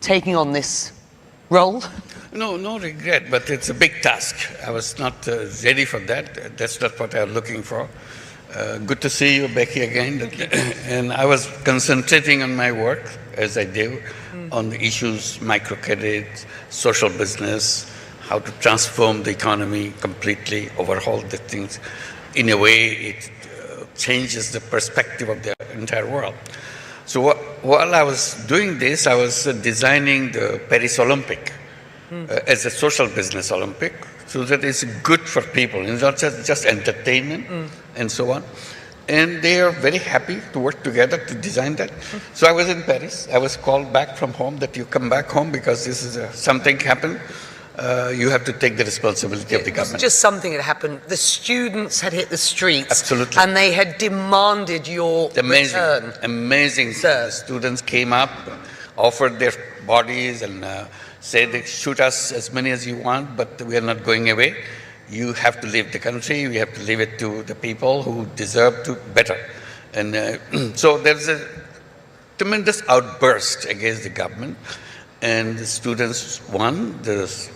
taking on this role? No, no regret, but it's a big task. I was not ready for that. That's not what I was looking for. Good to see you, Becky, again. And I was concentrating on my work, as I do, on the issues, microcredit, social business, how to transform the economy completely, overhaul the things. In a way, it changes the perspective of the entire world. So while I was doing this, I was designing the Paris Olympic as a social business Olympic, so that it's good for people. It's not just entertainment and so on. And they are very happy to work together to design that. So I was in Paris. I was called back from home that you come back home because this is something happened. You have to take the responsibility of the government. It wasn't just something that happened. The students had hit the streets. Absolutely. And they had demanded your return. Amazing. The students came up, offered their bodies and said, shoot us as many as you want, but we are not going away. You have to leave the country. We have to leave it to the people who deserve to better. And so there's a tremendous outburst against the government. And the students won. The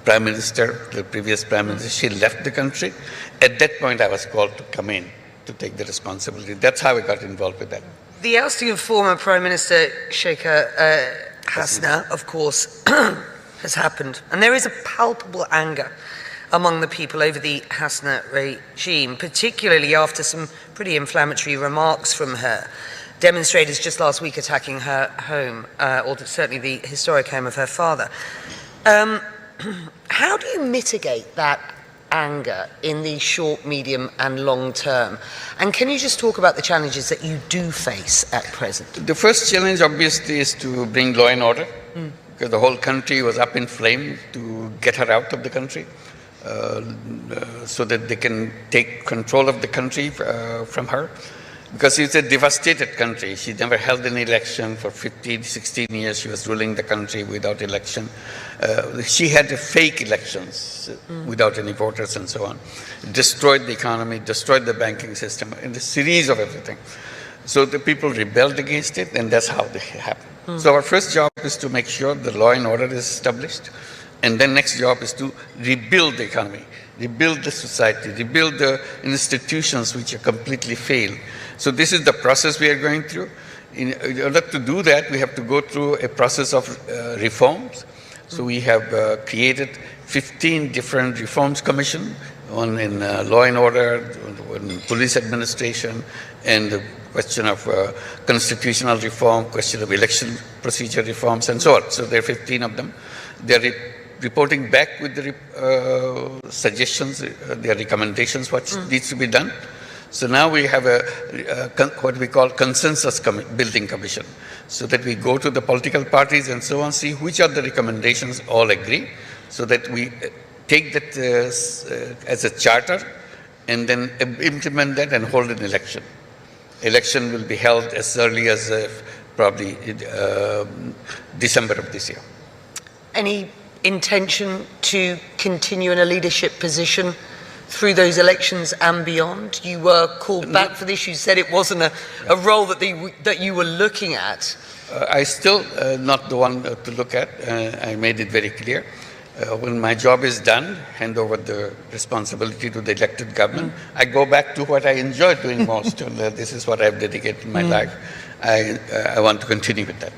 Prime Minister, the previous Prime Minister, she left the country. At that point, I was called to come in to take the responsibility. That's how I got involved with that. The ousting of former Prime Minister Sheikh Hasina, of course, has happened. And there is a palpable anger among the people over the Hasina regime, particularly after some pretty inflammatory remarks from her. Demonstrators just last week attacking her home, or certainly the historic home of her father. How do you mitigate that anger in the short, medium and long term? And can you just talk about the challenges that you do face at present? The first challenge obviously is to bring law and order, because the whole country was up in flame, to get her out of the country so that they can take control of the country from her. Because it's a devastated country. She never held an election for 15, 16 years. She was ruling the country without election. She had fake elections without any voters and so on. Destroyed the economy, destroyed the banking system, and a series of everything. So the people rebelled against it, and that's how it happened. So our first job is to make sure the law and order is established. And then next job is to rebuild the economy, rebuild the society, rebuild the institutions which are completely failed. So this is the process we are going through. In order to do that, we have to go through a process of reforms. So we have created 15 different reforms commission, one in law and order, one in police administration, and the question of constitutional reform, question of election procedure reforms, and so on. So there are 15 of them. They're reporting back with the suggestions, their recommendations, what needs to be done. So now we have what we call consensus building commission, so that we go to the political parties and so on, see which are the recommendations all agree, so that we take that as a charter and then implement that and hold an election. Election will be held as early as probably December of this year. Any intention to continue in a leadership position through those elections and beyond? You were called back for this. You said it wasn't a role that you were looking at. I still not the one to look at. I made it very clear. When my job is done, hand over the responsibility to the elected government, I go back to what I enjoy doing most. This is what I've dedicated my life. I want to continue with that.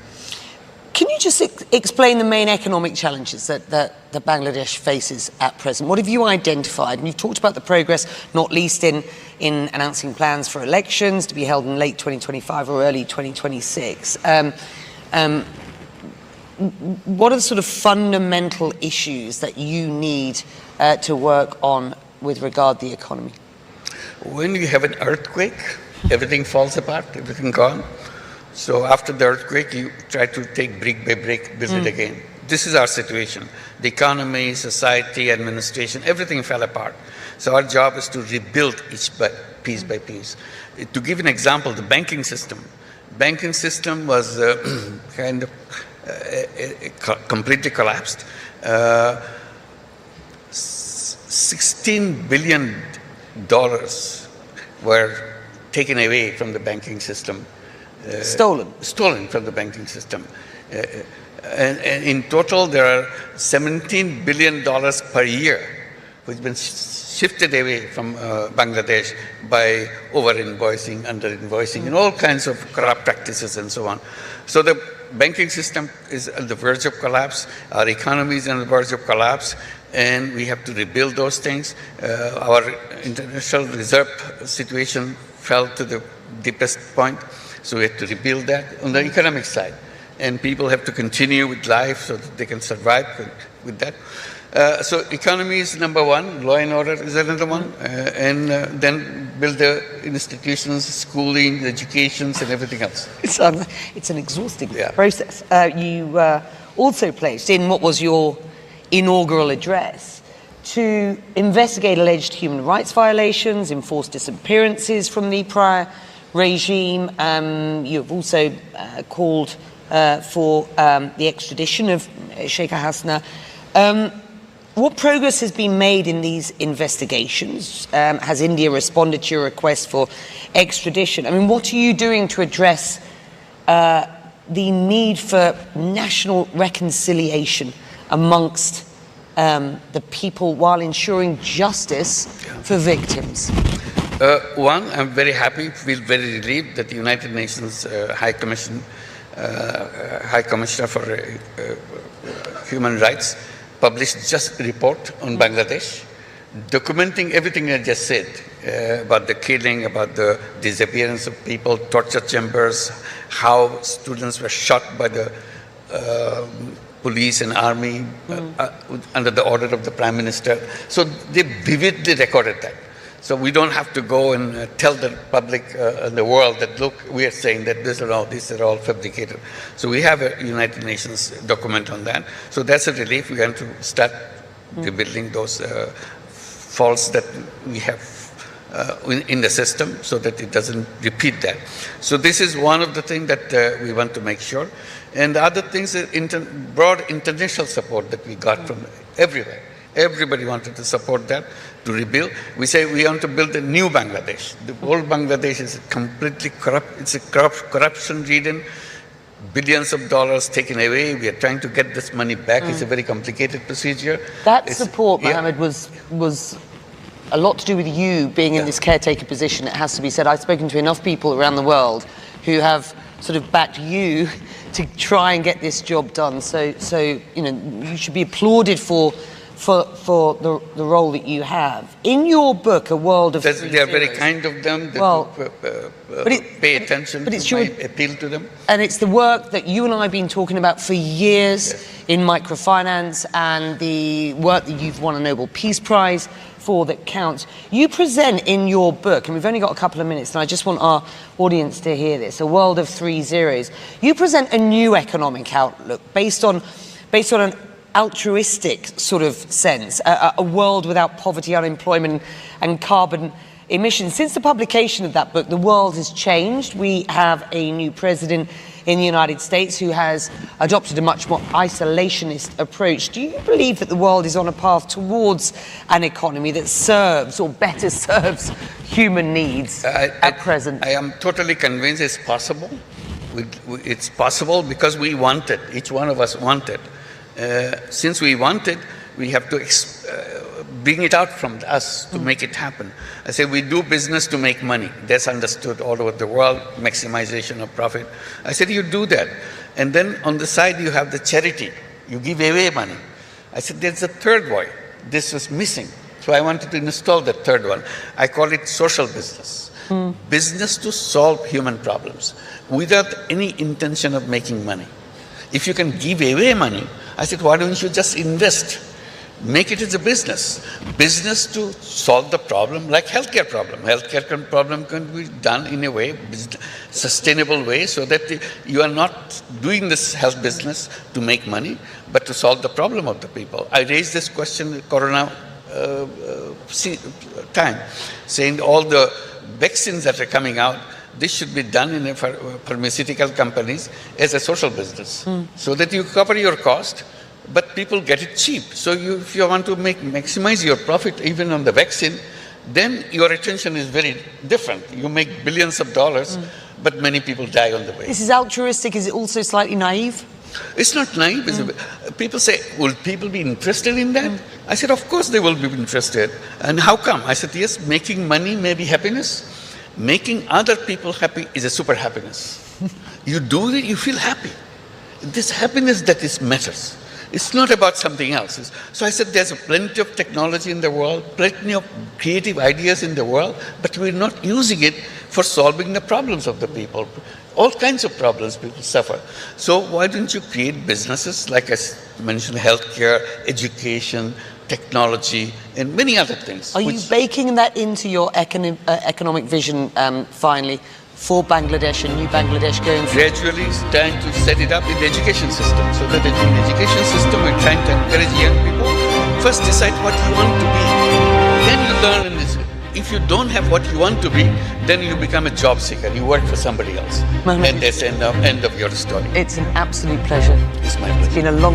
Can you just explain the main economic challenges that Bangladesh faces at present? What have you identified? And you've talked about the progress, not least in announcing plans for elections to be held in late 2025 or early 2026. What are the sort of fundamental issues that you need to work on with regard to the economy? When you have an earthquake, everything falls apart, everything gone. So after the earthquake, you try to take brick by brick, build it again. This is our situation. The economy, society, administration, everything fell apart. So our job is to rebuild each piece by piece. To give an example, the banking system. Banking system was kind of completely collapsed. $16 billion were taken away from the banking system stolen from the banking system. And in total, there are $17 billion per year, which has been shifted away from Bangladesh by over-invoicing, under-invoicing, and all kinds of corrupt practices and so on. So the banking system is at the verge of collapse. Our economy is on the verge of collapse, and we have to rebuild those things. Our international reserve situation fell to the deepest point, so we have to rebuild that on the economic side. And people have to continue with life so that they can survive with that. So economy is number one, law and order is another one, and then build the institutions, schooling, educations, and everything else. It's an exhausting process. You also pledged in what was your inaugural address to investigate alleged human rights violations, enforce disappearances from the prior regime. You have also called for the extradition of Sheikh Hasina. What progress has been made in these investigations? Has India responded to your request for extradition? I mean, what are you doing to address the need for national reconciliation amongst the people while ensuring justice for victims? One, I'm very happy, feel very relieved that the United Nations High Commissioner for Human Rights published just a report on Bangladesh, documenting everything I just said about the killing, about the disappearance of people, torture chambers, how students were shot by the police and army under the order of the Prime Minister. So they vividly recorded that. So we don't have to go and tell the public and the world that, look, we are saying that these are all fabricated. So we have a United Nations document on that. So that's a relief. We have to start rebuilding those faults that we have in the system so that it doesn't repeat that. So this is one of the things that we want to make sure. And the other things are broad international support that we got from everywhere. Everybody wanted to support that, to rebuild. We say we want to build a new Bangladesh. The old Bangladesh is completely corrupt. It's a corruption-ridden, billions of dollars taken away. We are trying to get this money back. It's a very complicated procedure. That support, Mohammed, was a lot to do with you being in this caretaker position, it has to be said. I've spoken to enough people around the world who have sort of backed you to try and get this job done. So you know, you should be applauded for the role that you have. In your book, A World of Three They are very Zeros, kind of them. Pay attention to my appeal to them. And it's the work that you and I have been talking about for years in microfinance, and the work that you've won a Nobel Peace Prize for that counts. You present in your book, and we've only got a couple of minutes, and I just want our audience to hear this, A World of Three Zeros. You present a new economic outlook based on an altruistic sort of sense, a world without poverty, unemployment, and carbon emissions. Since the publication of that book, the world has changed. We have a new president in the United States who has adopted a much more isolationist approach. Do you believe that the world is on a path towards an economy that serves, or better serves, human needs at present? I am totally convinced it's possible. It's possible because we want it. Each one of us want it. Since we want it, we have to bring it out from us to make it happen. I say we do business to make money. That's understood all over the world, maximization of profit. I said you do that. And then on the side you have the charity. You give away money. I said there's a third way. This was missing. So I wanted to install the third one. I call it social business. Business to solve human problems without any intention of making money. If you can give away money, I said, why don't you just invest? Make it as a business. Business to solve the problem, like healthcare problem. Healthcare problem can be done in a way, sustainable way, so that you are not doing this health business to make money, but to solve the problem of the people. I raised this question in Corona time, saying all the vaccines that are coming out, this should be done in pharmaceutical companies as a social business, so that you cover your cost, but people get it cheap. So if you want to maximize your profit even on the vaccine, then your attention is very different. You make billions of dollars, but many people die on the way. This is altruistic. Is it also slightly naive? It's not naive. People say, will people be interested in that? I said, of course they will be interested. And how come? I said, yes, making money may be happiness. Making other people happy is a super happiness. You do it, you feel happy. This happiness that is matters. It's not about something else. So I said, there's plenty of technology in the world, plenty of creative ideas in the world, but we're not using it for solving the problems of the people. All kinds of problems people suffer. So why don't you create businesses, like I mentioned, healthcare, education, technology, and many other things. Are you baking that into your economic vision, finally, for Bangladesh and new Bangladesh going forward? Gradually trying to set it up in the education system, so that in the education system we're trying to encourage young people. First decide what you want to be, then you learn in this. If you don't have what you want to be, then you become a job seeker. You work for somebody else. Mohammed, And that's the end of your story. it's an absolute pleasure. It's my pleasure. It's been a long